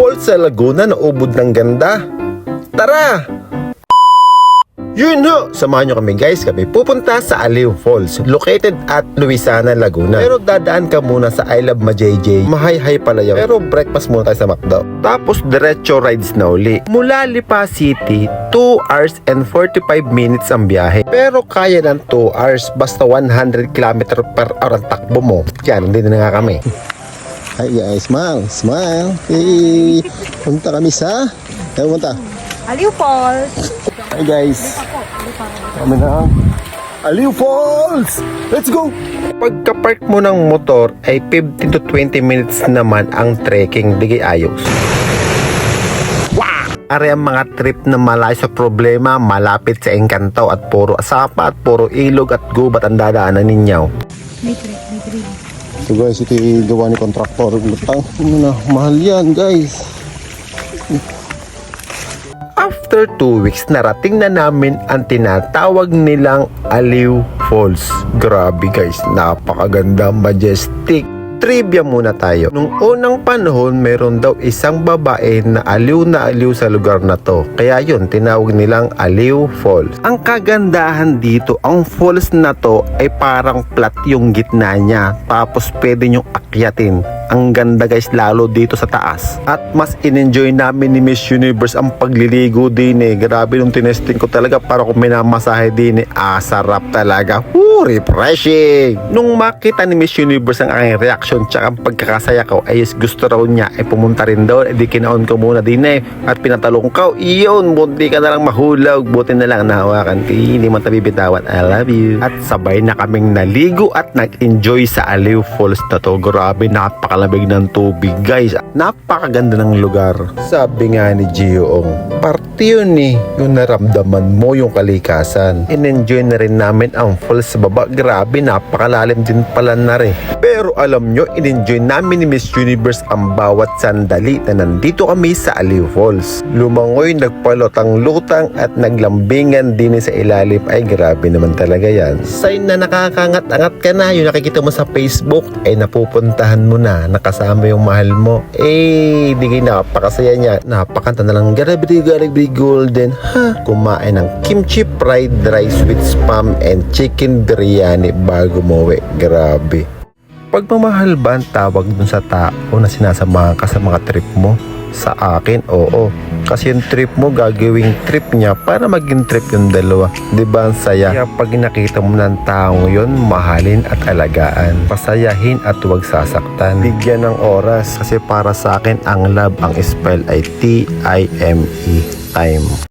Falls sa Laguna na ubod ng ganda. Tara! Yun ho! Samahan nyo kami guys, kami pupunta sa Aliw Falls, located at Luisana, Laguna. Pero dadaan ka muna sa I Love Ma-JJ. Mahay-hay pala yun. Pero breakfast muna tayo sa McDo. Tapos diretso rides na uli. Mula Lipa City, 2 hours and 45 minutes ang biyahe. Pero kaya ng 2 hours basta 100 km per hour ang takbo mo. Yan, hindi na nga kami. Ay, smile, smile. Hey, punta kami sa... Tayo punta. Aliw Falls. Hi guys. Kami na. Aliw Falls! Let's go! Pagka-park mo ng motor ay 15 to 20 minutes naman ang trekking, di ayos. Ari ang mga trip na malayo sa problema, malapit sa Encanto at puro asapa at puro ilog at gubat ang dadaanan ninyo. May trip. So guys, ito yung gawa ni kontraktor. Lutang na, mahal yan guys. After 2 weeks, narating na namin ang tinatawag nilang Aliw Falls. Grabe guys, napakaganda, majestic. Trivia muna tayo. Nung unang panahon, meron daw isang babae na aliw sa lugar na to. Kaya yun, tinawag nilang Aliw Falls. Ang kagandahan dito, ang falls na to ay parang flat yung gitna niya. Tapos pwede nyong akyatin. Ang ganda guys, lalo dito sa taas. At mas in-enjoy namin ni Miss Universe ang pagliligo din eh. Grabe nung tinesting ko talaga para kung minamasahe din eh. Sarap talaga. Refreshing! Nung makita ni Miss Universe ang aking reaction tsaka ang pagkakasaya ko ay gusto raw niya ay pumunta rin doon. Di kinaon ko muna din eh. At pinatalong ko, iyon, buti ka na lang mahulog. Buti na lang nahawakan. Hindi mo tabibitawan. I love you. At sabay na kaming naligo at nag-enjoy sa Aliw Falls na to. Grabe, napakalamig ng tubig guys. Napakaganda ng lugar. Sabi nga ni Gioong, parte yun eh. Yung naramdaman mo yung kalikasan. In-enjoy na rin namin ang falls sa baba. Grabe, napakalalim din pala na rin. Pero alam nyo, in-enjoy namin ni Miss Universe ang bawat sandali na nandito kami sa Aliw Falls. Lumangoy, nagpalutang-lutang at naglambingan din sa ilalim. Ay grabe naman talaga yan. Sign na nakakangat-angat ka na, yung nakikita mo sa Facebook ay napupuntahan mo na, nakasama yung mahal mo. Di kayo napakasaya niya. Napakanta na lang Garabri Golden. Kumain ng kimchi fried rice with spam and chicken biryani bago umuwi. Grabe. Pagmamahal ba ang tawag dun sa tao na sinasamahan ka sa mga trip mo? Sa akin, oo. Kasi yung trip mo, gagawing trip niya para maging trip yung dalawa. Diba ang saya? Kaya pag nakita mo ng taong yun, mahalin at alagaan. Pasayahin at huwag sasaktan. Bigyan ng oras kasi para sa akin, ang love, ang spell ay T-I-M-E. Time.